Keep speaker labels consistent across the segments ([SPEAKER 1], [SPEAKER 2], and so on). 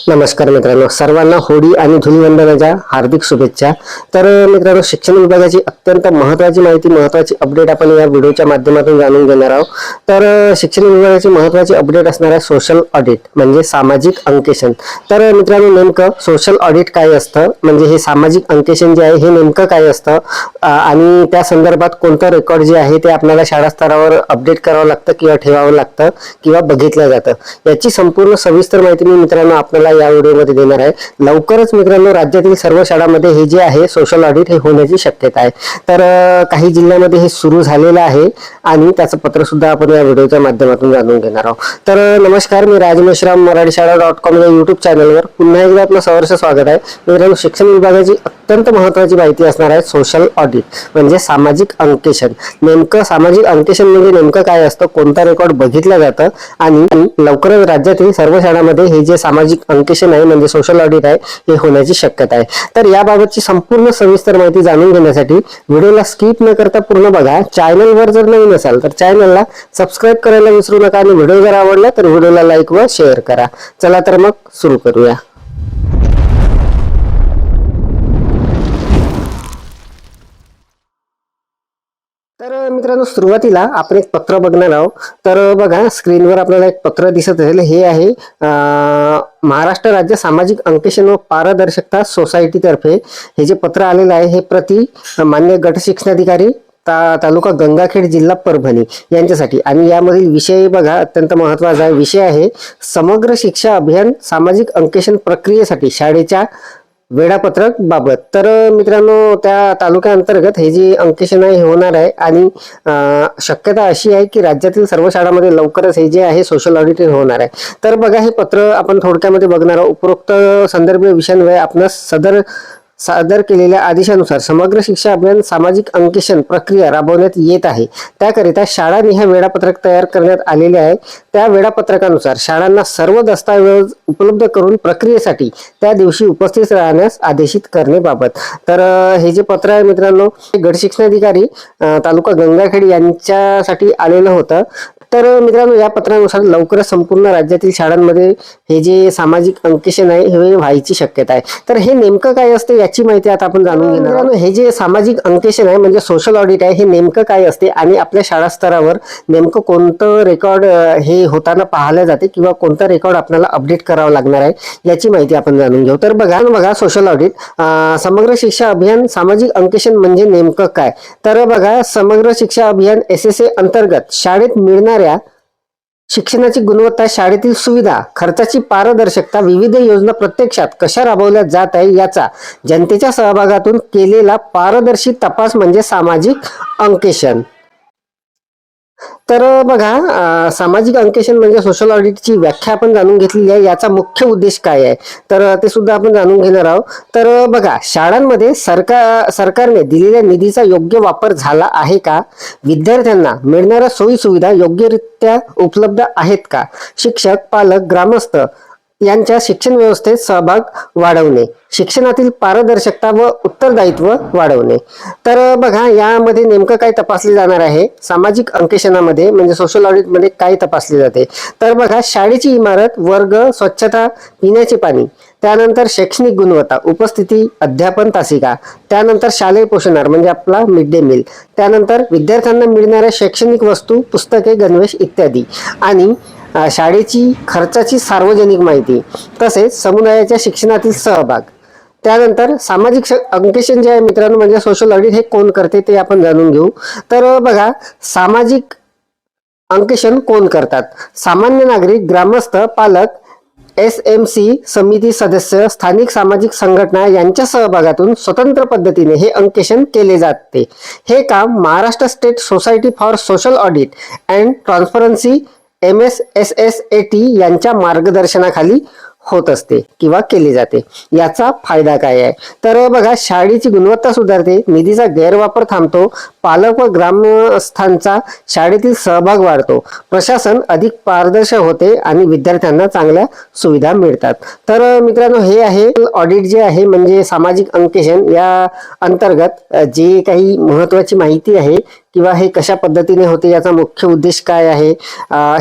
[SPEAKER 1] नमस्कार मित्रांनो, सर्वांना होळी आणि धुलिवंदनाच्या हार्दिक शुभेच्छा। तर मित्रांनो, शिक्षण विभागाची अत्यंत महत्त्वाची माहिती, महत्त्वाची अपडेट आपण या व्हिडिओच्या माध्यमातून जाणून घेणार आहोत। तर शिक्षण विभागाची महत्त्वाची अपडेट असणार आहे सोशल ऑडिट म्हणजे सामाजिक अंकेक्षण। तर मित्रांनो, नेमकं सोशल ऑडिट काय असतं, म्हणजे हे सामाजिक अंकेक्षण जे आहे हे नेमकं काय असतं आणि त्या संदर्भात कोणतं रेकॉर्ड जे आहे ते आपल्याला शाळा स्तरावर अपडेट करावं लागतं किंवा ठेवावं लागतं किंवा बघितलं जातं, याची संपूर्ण सविस्तर माहिती मी मित्रांनो आपल्याला या व्हिडिओमध्ये देणार आहे। लवकरच मित्रांनो, राज्यातील सर्व शाळांमध्ये हे जे आहे सोशल ऑडिट हे होण्याची शक्यता आहे। तर काही जिल्ह्यांमध्ये हे सुरू झालेलं आहे आणि त्याचं पत्र सुद्धा आपण या व्हिडिओच्या माध्यमातून जाणून घेणार आहोत। तर नमस्कार, मी राजमेश्राम मराठीशाळा.com या युट्यूब चॅनलवर पुन्हा एकदा आपलं सहर्ष स्वागत आहे। मित्रांनो, शिक्षण विभागाची अत्यंत महत्त्वाची माहिती असणार आहे सोशल ऑडिट म्हणजे सामाजिक अंकेक्षण। नेमकं सामाजिक अंकेक्षण म्हणजे नेमकं काय असतं, कोणता रेकॉर्ड बघितलं जातं आणि लवकरच राज्यातील सर्व शाळांमध्ये हे जे सामाजिक अंकेक्षण आहे म्हणजे सोशल ऑडिट आहे हे होण्याची शक्यता आहे। तर याबाबतची संपूर्ण सविस्तर माहिती जाणून घेण्यासाठी व्हिडिओला स्किप न करता पूर्ण बघा। चॅनलवर जर नवीन असाल तर चॅनलला सबस्क्राईब करायला विसरू नका आणि व्हिडिओ जर आवडला तर व्हिडिओला लाईक व शेअर करा। चला तर मग सुरू करूया। तर मित्रांनो, सुरुवातीला आपण एक पत्र बघणार आहोत। तर बघा, स्क्रीनवर आपल्याला एक पत्र दिसत असेल, हे आहे महाराष्ट्र राज्य सामाजिक अंकेक्षण व पारदर्शकता सोसायटी तर्फे हे जे पत्र आलेलं आहे हे प्रति मान्य गट शिक्षणाधिकारी तालुका गंगाखेड जिल्हा परभणी यांच्यासाठी। आणि यामधील विषय बघा, अत्यंत महत्त्वाचा विषय आहे समग्र शिक्षा अभियान सामाजिक अंकेक्षण प्रक्रियेसाठी शाळेच्या वेळापत्रक बाबत। तर मित्रांनो, त्या तालुक्याअंतर्गत हे जे अंकेक्षण आहे हे होणार आहे आणि शक्यता अशी आहे की राज्यातील सर्व शाळांमध्ये लवकरच हे जे आहे सोशल ऑडिट होणार आहे। तर बघा, हे पत्र आपण थोडक्यामध्ये बघणार आहोत। उपरोक्त संदर्भीय विषयांवर आपणास सादर केलेल्या आदेशानुसार समग्र शिक्षा अभियान सामाजिक अंकेक्षण प्रक्रिया राबवण्यात येत आहे। त्याकरिता शाळानिहाय वेळापत्रक तयार करण्यात आलेले आहे। त्या वेळापत्रकानुसार शाळांना सर्व दस्तावेज उपलब्ध करून प्रक्रियेसाठी त्या दिवशी उपस्थित राहण्यास आदेशित करण्याबाबत। तर हे जे पत्र आहे मित्रांनो, गट शिक्षणाधिकारी तालुका गंगाखेड यांच्यासाठी आलेलं होतं। तर मित्रांनो, या पत्रानुसार लवकरच संपूर्ण राज्यातील शाळांमध्ये हे जे सामाजिक अंकेक्षण आहे हे व्हायची शक्यता आहे। तर हे नेमकं काय असते याची माहिती आता आपण जाणून घेणार आहोत। हे जे सामाजिक अंकेक्षण आहे म्हणजे सोशल ऑडिट आहे हे नेमकं काय असते आणि आपल्या शाळा स्तरावर नेमकं कोणतं रेकॉर्ड हे होताना पाहायला जाते किंवा कोणता रेकॉर्ड आपल्याला अपडेट करावा लागणार आहे याची माहिती आपण जाणून घेऊ। तर बघा, सोशल ऑडिट समग्र शिक्षा अभियान सामाजिक अंकेक्षण म्हणजे नेमकं काय। तर बघा, समग्र शिक्षा अभियान SSA अंतर्गत शाळेत मिळणाऱ्या शिक्षणाची गुणवत्ता, शाळेतील सुविधा, खर्चाची पारदर्शकता, विविध योजना प्रत्यक्षात कशा राबवल्या जात आहे याचा जनतेच्या सहभागातून केलेला पारदर्शी तपास म्हणजे सामाजिक अंकेक्षण। तर बघा, सामाजिक अंकेक्षण म्हणजे सोशल ऑडिटची व्याख्या आपण जाणून घेतलेली आहे। याचा मुख्य उद्देश काय आहे तर ते सुद्धा आपण जाणून घेणार आहोत। तर बघा, शाळांमध्ये सरकारने दिलेल्या निधीचा योग्य वापर झाला आहे का, विद्यार्थ्यांना मिळणाऱ्या सोयी सुविधा योग्यरित्या उपलब्ध आहेत का, शिक्षक, पालक, ग्रामस्थ यांच्या शिक्षण व्यवस्थेत सहभाग वाढवणे, शिक्षणातील पारदर्शकता व उत्तरदायित्व वाढवणे। तर बघा, यामध्ये नेमकं काय तपासले जाणार आहे सामाजिक अंकेक्षणामध्ये म्हणजे सोशल ऑडिट मध्ये काय तपासले जाते। तर बघा, शाळेची इमारत, वर्ग, स्वच्छता, पिण्याचे पाणी, त्यानंतर शैक्षणिक गुणवत्ता, उपस्थिती, अध्यापन तासिका, त्यानंतर शालेय पोषणाहार म्हणजे आपला मिड डे मील, त्यानंतर विद्यार्थ्यांना मिळणाऱ्या शैक्षणिक वस्तू, पुस्तके, गणवेश इत्यादी, आणि शाळेची खर्चाची सार्वजनिक माहिती, तसेच समुदायाच्या शिक्षणातील सहभाग। त्यानंतर सामाजिक अंकेक्षण जे आहे मित्रांनो म्हणजे सोशल ऑडिट हे कोण करते ते आपण जाणून घेऊ। तर बघा, सामाजिक अंकेक्षण कोण करतात, सामान्य नागरिक, ग्रामस्थ, पालक, SMC समिती सदस्य, स्थानिक सामाजिक संघटना यांच्या सहभागातून स्वतंत्र पद्धतीने हे अंकेक्षण केले जाते। हे काम Maharashtra state society for social audit and transparency MSSSAT यांच्या मार्गदर्शनाखाली होत असते किंवा केले जाते। याचा फायदा काय आहे तर बघा, शाळेची गुणवत्ता सुधारते, निधीचा गैरवापर थांबतो, पालक व ग्रामस्थांचा शाळेतील सहभाग वाढतो, प्रशासन अधिक पारदर्शक होते आणि विद्यार्थ्यांना चांगल्या सुविधा मिळतात। तर मित्रांनो, हे आहे ऑडिट जे आहे म्हणजे सामाजिक अंकेक्षण या अंतर्गत जे काही महत्त्वाची माहिती आहे किंवा हे कशा पद्धतीने होते, याचा मुख्य उद्देश काय आहे,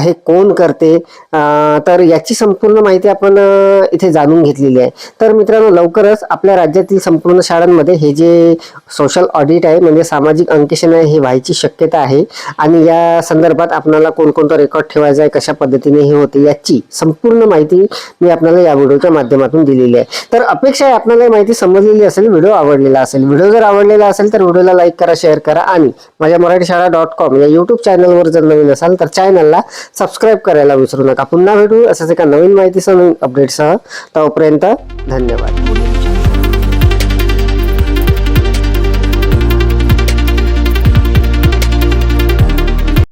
[SPEAKER 1] हे कोण करते, तर याची संपूर्ण माहिती आपण इथे जाणून घेतलेली आहे. तर मित्रांनो, लवकरच आपल्या राज्यातील संपूर्ण शाळांमध्ये हे जे सोशल ऑडिट आहे म्हणजे सामाजिक अंकेक्षण आहे हे व्हायची शक्यता आहे. आणि या संदर्भात आपल्याला कोणकोणता रेकॉर्ड ठेवायचा आहे, कशा पद्धतीने हे होते, याची संपूर्ण माहिती मी आपल्याला या व्हिडिओच्या माध्यमातून दिलेली आहे. तर अपेक्षा आहे आपल्याला ही माहिती समजलेली असेल, व्हिडिओ आवडलेला असेल. व्हिडिओ जर आवडलेला असेल तर व्हिडिओला लाईक करा, शेअर करा आणि माझ्या मराठीशाळा.com या यूट्यूब चॅनलवर जर नवीन असाल तर चॅनलला सबस्क्राईब करायला विसरू नका. पुन्हा भेटू अशाच एका नवीन माहितीसह, नवीन अपडेटसह. तोपर्यंत धन्यवाद.